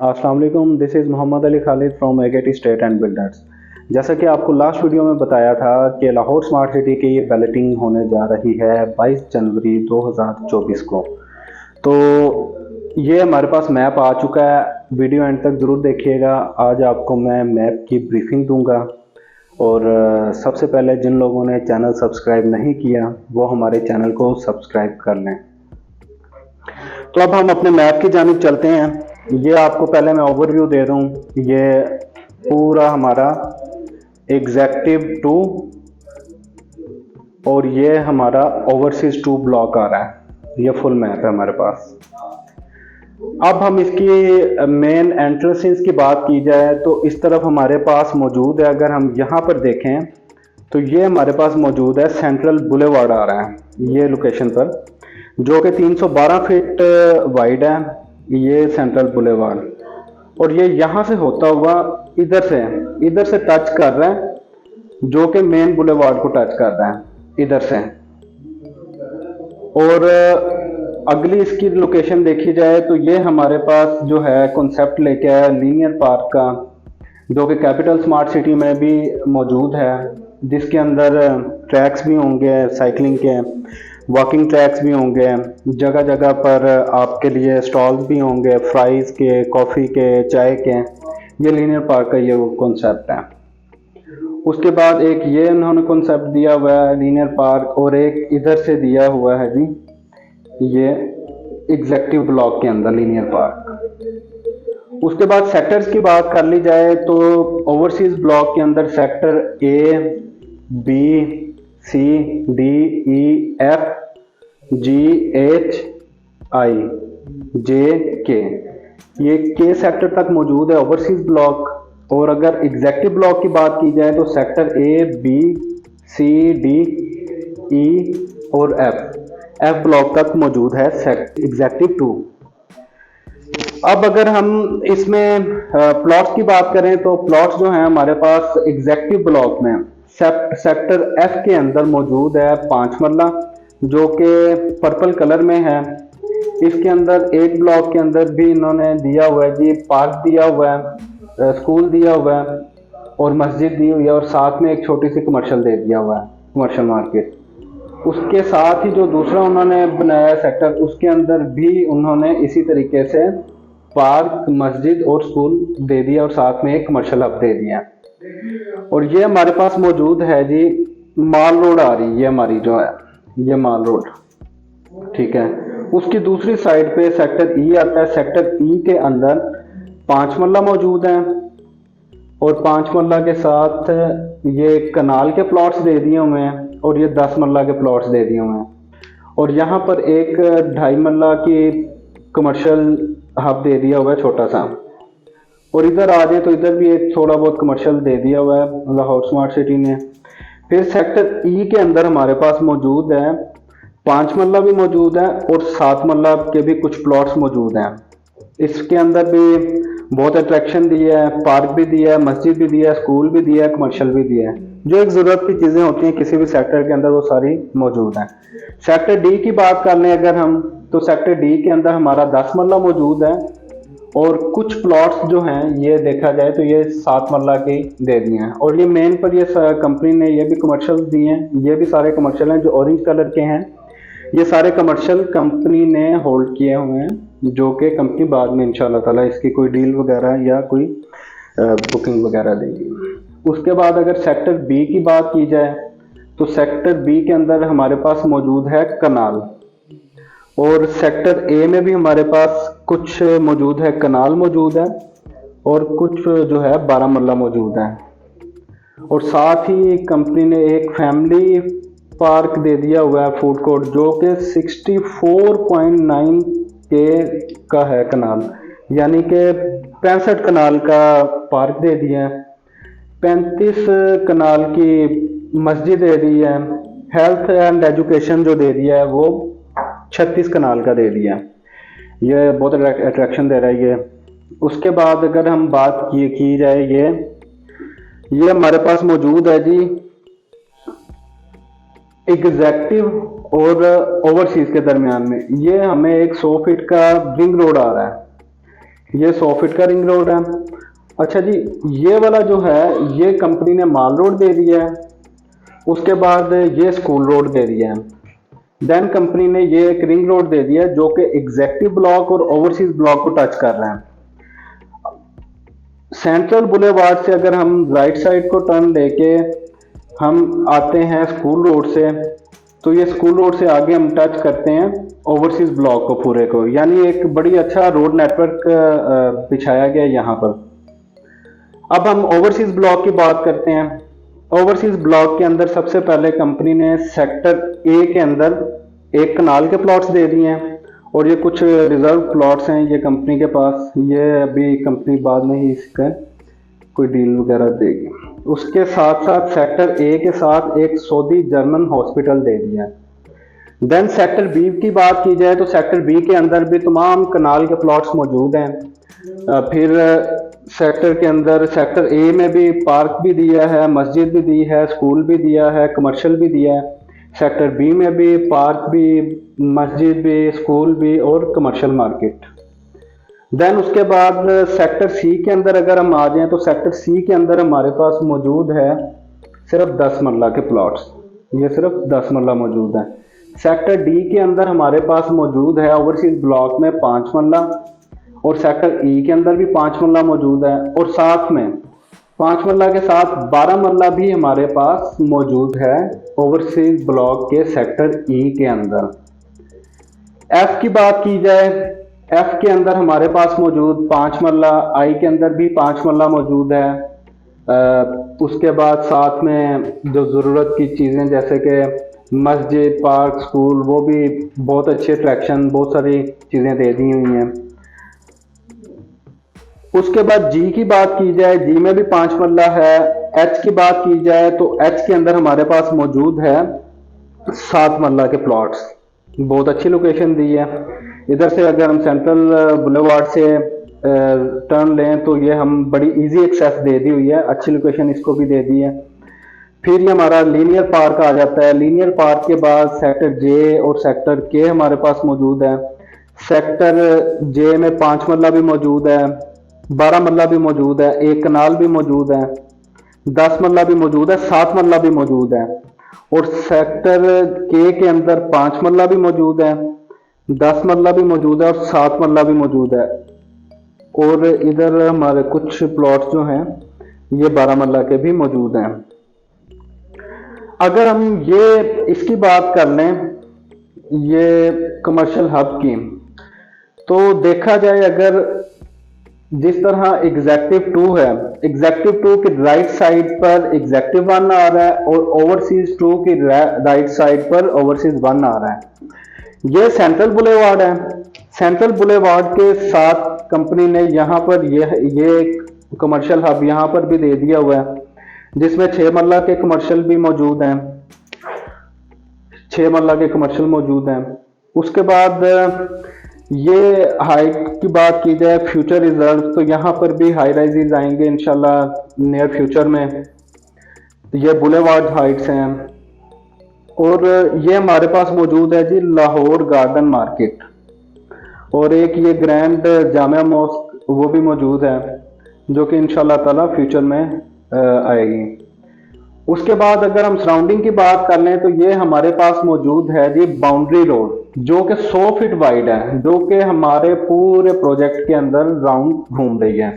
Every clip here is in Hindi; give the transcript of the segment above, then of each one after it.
अस्सलाम वालेकुम, this is Mohammad Ali Khalid from एगेटी स्टेट एंड बिल्डर्स। जैसा कि आपको लास्ट वीडियो में बताया था कि लाहौर स्मार्ट सिटी की बैलेटिंग होने जा रही है 22 जनवरी 2024 को। तो ये हमारे पास मैप आ चुका है, वीडियो एंड तक ज़रूर देखिएगा। आज आपको मैं मैप की ब्रीफिंग दूंगा और सबसे पहले जिन लोगों ने चैनल सब्सक्राइब नहीं किया वो हमारे चैनल को सब्सक्राइब कर लें। तो अब हम अपने मैप की जानिब चलते हैं। ये आपको पहले मैं ओवरव्यू दे दूं। ये पूरा हमारा एग्जेक्टिव 2 और ये हमारा ओवरसीज 2 ब्लॉक आ रहा है। ये फुल मैप है हमारे पास। अब हम इसकी मेन एंट्रेंसेस की बात की जाए तो इस तरफ हमारे पास मौजूद है। अगर हम यहाँ पर देखें तो ये हमारे पास मौजूद है सेंट्रल बुलेवार्ड आ रहा है ये लोकेशन पर, जो कि 312 फीट वाइड है ये सेंट्रल बुलेवार्ड। और ये यहाँ से होता हुआ इधर से टच कर रहा है, जो कि मेन बुलेवार्ड को टच कर रहा है इधर से। और अगली इसकी लोकेशन देखी जाए तो ये हमारे पास जो है कॉन्सेप्ट लेके आया लीनियर पार्क का, जो कि कैपिटल स्मार्ट सिटी में भी मौजूद है, जिसके अंदर ट्रैक्स भी होंगे साइकिलिंग के, वॉकिंग ट्रैक्स भी होंगे, जगह जगह पर आपके लिए स्टॉल्स भी होंगे फ्राइज़ के, कॉफ़ी के, चाय के। ये लीनियर पार्क का ये कॉन्सेप्ट है। उसके बाद एक ये उन्होंने कॉन्सेप्ट दिया हुआ है लीनियर पार्क, और एक इधर से दिया हुआ है जी ये एग्जेक्टिव ब्लॉक के अंदर लीनियर पार्क। उसके बाद सेक्टर्स की बात कर ली जाए तो ओवरसीज ब्लॉक के अंदर sector A, B, C, D, E, F, G, H, I, J, K, ये के सेक्टर तक मौजूद है ओवरसीज ब्लॉक। और अगर एग्जेक्टिव ब्लॉक की बात की जाए तो sector A, B, C, D, E और एफ ब्लॉक तक मौजूद है एग्जेक्टिव 2। अब अगर हम इसमें प्लॉट्स की बात करें तो प्लॉट्स जो हैं हमारे पास एग्जेक्टिव ब्लॉक में सेक्टर एफ के अंदर मौजूद है 5 मरला, जो कि पर्पल कलर में है। इसके अंदर एक ब्लॉक के अंदर भी इन्होंने दिया हुआ है जी पार्क दिया हुआ है, स्कूल दिया हुआ है और मस्जिद दी हुई है, और साथ में एक छोटी सी कमर्शियल दे दिया हुआ है, कमर्शियल मार्केट। उसके साथ ही जो दूसरा उन्होंने बनाया सेक्टर, उसके अंदर भी उन्होंने इसी तरीके से पार्क, मस्जिद और स्कूल दे दिया और साथ में एक कमर्शियल हब दे दिया। और ये हमारे पास मौजूद है जी माल रोड आ रही है हमारी जो है ये माल रोड, ठीक है। उसकी दूसरी साइड पे सेक्टर ई आता है। सेक्टर ई के अंदर 5 मरला मौजूद है और 5 मरला के साथ ये कनाल के प्लॉट्स दे दिए हुए हैं और ये 10 मरला के प्लॉट्स दे दिए हुए हैं। और यहाँ पर एक 2.5 मरला की कमर्शियल हब दे दिया हुआ है छोटा सा। और इधर आ जाए तो इधर भी एक थोड़ा बहुत कमर्शियल दे दिया हुआ है लाहौर स्मार्ट सिटी ने। फिर सेक्टर ई के अंदर हमारे पास मौजूद है 5 मरला भी मौजूद है और 7 मरला के भी कुछ प्लॉट्स मौजूद हैं। इसके अंदर भी बहुत अट्रैक्शन दिया है, पार्क भी दिया है, मस्जिद भी दिया है, स्कूल भी दिया है, कमर्शियल भी दिया है। जो एक ज़रूरत की चीज़ें होती हैं किसी भी सेक्टर के अंदर वो सारी मौजूद हैं। सेक्टर डी की बात कर लें अगर हम, तो सेक्टर डी के अंदर हमारा 10 मरला मौजूद है और कुछ प्लॉट्स जो हैं ये देखा जाए तो ये 7 मरला के दे दिए हैं। और ये मेन पर ये कंपनी ने ये भी कमर्शियल दिए हैं, ये भी सारे कमर्शियल हैं जो ऑरेंज कलर के हैं। ये सारे कमर्शियल कंपनी ने होल्ड किए हुए हैं, जो कि कंपनी बाद में इंशाल्लाह ताला इसकी कोई डील वगैरह या कोई बुकिंग वगैरह देगी। उसके बाद अगर सेक्टर बी की बात की जाए तो सेक्टर बी के अंदर हमारे पास मौजूद है कनाल, और सेक्टर ए में भी हमारे पास कुछ मौजूद है, कनाल मौजूद है और कुछ जो है 12 मरला मौजूद है। और साथ ही कंपनी ने एक फैमिली पार्क दे दिया हुआ है फूड कोर्ट, जो कि 64.9 के का है कनाल, यानी कि 65 कनाल का पार्क दे दिया है, 35 कनाल की मस्जिद दे दी है, हेल्थ एंड एजुकेशन जो दे दिया है वो 36 कनाल का दे दिया। ये बहुत अट्रैक्शन दे रहा है ये। उसके बाद अगर हम बात की जाए ये हमारे पास मौजूद है जी एग्जेक्टिव और ओवरसीज के दरमियान में। ये हमें एक 100 फीट का रिंग रोड आ रहा है। ये 100 फीट का रिंग रोड है। अच्छा जी, ये वाला जो है ये कंपनी ने माल रोड दे दिया है, उसके बाद ये स्कूल रोड दे दिया है, देन कंपनी ने ये एक रिंग रोड दे दिया जो कि एग्जेक्टिव ब्लॉक और ओवरसीज ब्लॉक को टच कर रहे हैं। सेंट्रल बुलेवार्ड से अगर हम राइट साइड को टर्न लेके हम आते हैं स्कूल रोड से, तो ये स्कूल रोड से आगे हम टच करते हैं ओवरसीज ब्लॉक को पूरे को, यानी एक बड़ी अच्छा रोड नेटवर्क बिछाया गया यहाँ पर। अब हम ओवरसीज ब्लॉक की बात करते हैं। ओवरसीज ब्लॉक के अंदर सबसे पहले कंपनी ने सेक्टर ए के अंदर एक कनाल के प्लॉट्स दे दिए हैं, और ये कुछ रिजर्व प्लॉट्स हैं ये कंपनी के पास। ये अभी कंपनी बाद में ही इसका कोई डील वगैरह देगी। उसके साथ साथ सेक्टर ए के साथ एक सऊदी जर्मन हॉस्पिटल दे दिया है। देन सेक्टर बी की बात की जाए तो सेक्टर बी के अंदर भी तमाम कनाल के प्लॉट्स मौजूद हैं। फिर सेक्टर के अंदर सेक्टर ए में भी पार्क भी दिया है, मस्जिद भी दी है, स्कूल भी दिया है, कमर्शियल भी दिया है। सेक्टर बी में भी पार्क भी, मस्जिद भी, स्कूल भी और कमर्शियल मार्केट। देन उसके बाद सेक्टर सी के अंदर अगर हम आ जाएं तो सेक्टर सी के अंदर हमारे पास मौजूद है सिर्फ 10 मरला के प्लॉट्स, ये सिर्फ 10 मरला मौजूद है। सेक्टर डी के अंदर हमारे पास मौजूद है ओवरसीज ब्लॉक में 5 मरला, और सेक्टर ई के अंदर भी 5 मरला मौजूद है, और साथ में 5 मरला के साथ 12 मरला भी हमारे पास मौजूद है ओवरसीज ब्लॉक के सेक्टर ई के अंदर। एफ की बात की जाए, एफ के अंदर हमारे पास मौजूद 5 मरला, आई के अंदर भी 5 मरला मौजूद है। उसके बाद साथ में जो ज़रूरत की चीज़ें जैसे कि मस्जिद, पार्क, स्कूल, वो भी बहुत अच्छे अट्रैक्शन, बहुत सारी चीज़ें दे दी हुई हैं। उसके बाद जी की बात की जाए, जी में भी 5 मरला है। एच की बात की जाए तो एच के अंदर हमारे पास मौजूद है 7 मरला के प्लॉट्स, बहुत अच्छी लोकेशन दी है। इधर से अगर हम सेंट्रल बुलेवार्ड से टर्न लें तो ये हम बड़ी इजी एक्सेस दे दी हुई है, अच्छी लोकेशन इसको भी दे दी है। फिर ये हमारा लीनियर पार्क आ जाता है। लीनियर पार्क के बाद सेक्टर जे और सेक्टर के हमारे पास मौजूद है। सेक्टर जे में 5 मरला भी मौजूद है, 12 मरला भी मौजूद है, एक कनाल भी मौजूद है, 10 मरला भी मौजूद है, 7 मरला भी मौजूद है। और सेक्टर के अंदर 5 मरला भी मौजूद है, 10 मरला भी मौजूद है और 7 मरला भी मौजूद है। और इधर हमारे कुछ प्लॉट्स जो हैं ये 12 मरला के भी मौजूद हैं। अगर हम ये इसकी बात कर लें ये कमर्शियल हब की, तो देखा जाए अगर जिस तरह एग्जेक्टिव 2 है, एग्जेक्टिव 2 की राइट साइड पर एग्जेक्टिव 1 आ रहा है और ओवरसीज 2 की राइट साइड पर ओवरसीज 1 आ रहा है। ये सेंट्रल बुलेवार्ड है। सेंट्रल बुलेवार्ड के साथ कंपनी ने यहाँ पर ये कमर्शियल हब यहाँ पर भी दे दिया हुआ है, जिसमें 6 मरला के कमर्शियल भी मौजूद हैं, 6 मरला के कमर्शियल मौजूद हैं। उसके बाद ये हाइट की बात की जाए, फ्यूचर रिजर्व, तो यहाँ पर भी हाई राइजेज आएंगे इंशाल्लाह नियर फ्यूचर में। ये बुलेवार्ड हाइट्स हैं। और ये हमारे पास मौजूद है जी लाहौर गार्डन मार्केट, और एक ये ग्रैंड जामिया मॉस्क वो भी मौजूद है जो कि इंशाल्लाह ताला फ्यूचर में आएगी। उसके बाद अगर हम सराउंडिंग की बात कर लें तो ये हमारे पास मौजूद है जी बाउंड्री रोड, जो कि 100 फीट वाइड है, जो कि हमारे पूरे प्रोजेक्ट के अंदर राउंड घूम रही है।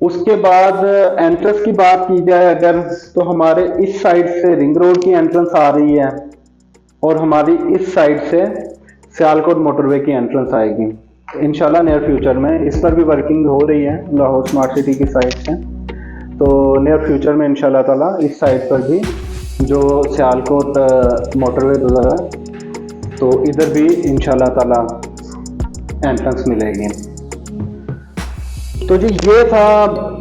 उसके बाद एंट्रेंस की बात की जाए अगर, तो हमारे इस साइड से रिंग रोड की एंट्रेंस आ रही है और हमारी इस साइड से सियालकोट मोटरवे की एंट्रेंस आएगी इंशाल्लाह नियर फ्यूचर में। इस पर भी वर्किंग हो रही है लाहौर स्मार्ट सिटी की साइड से, तो नियर फ्यूचर में इंशाल्लाह ताला इस साइड पर भी जो सियालकोट मोटरवे गुजरा है तो इधर भी इंशाल्लाह ताला एंट्रेंस मिलेगी। तो जी ये था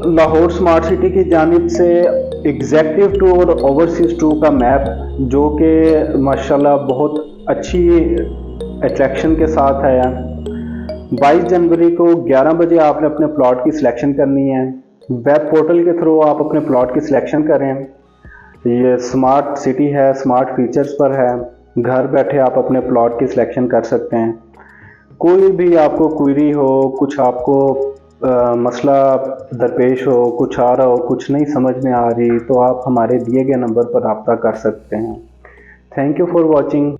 लाहौर स्मार्ट सिटी की जानिब से एग्जेक्टिव 2 और ओवरसीज 2 का मैप, जो कि माशाल्लाह बहुत अच्छी अट्रैक्शन के साथ आया। 22 जनवरी को 11 बजे आपने अपने प्लॉट की सिलेक्शन करनी है। वेब पोर्टल के थ्रू आप अपने प्लॉट की सिलेक्शन करें। ये स्मार्ट सिटी है, स्मार्ट फीचर्स पर है, घर बैठे आप अपने प्लॉट की सिलेक्शन कर सकते हैं। कोई भी आपको क्वेरी हो, कुछ आपको मसला दरपेश हो, कुछ आ रहा हो, कुछ नहीं समझ में आ रही, तो आप हमारे दिए गए नंबर पर रब्ता कर सकते हैं। Thank you for watching.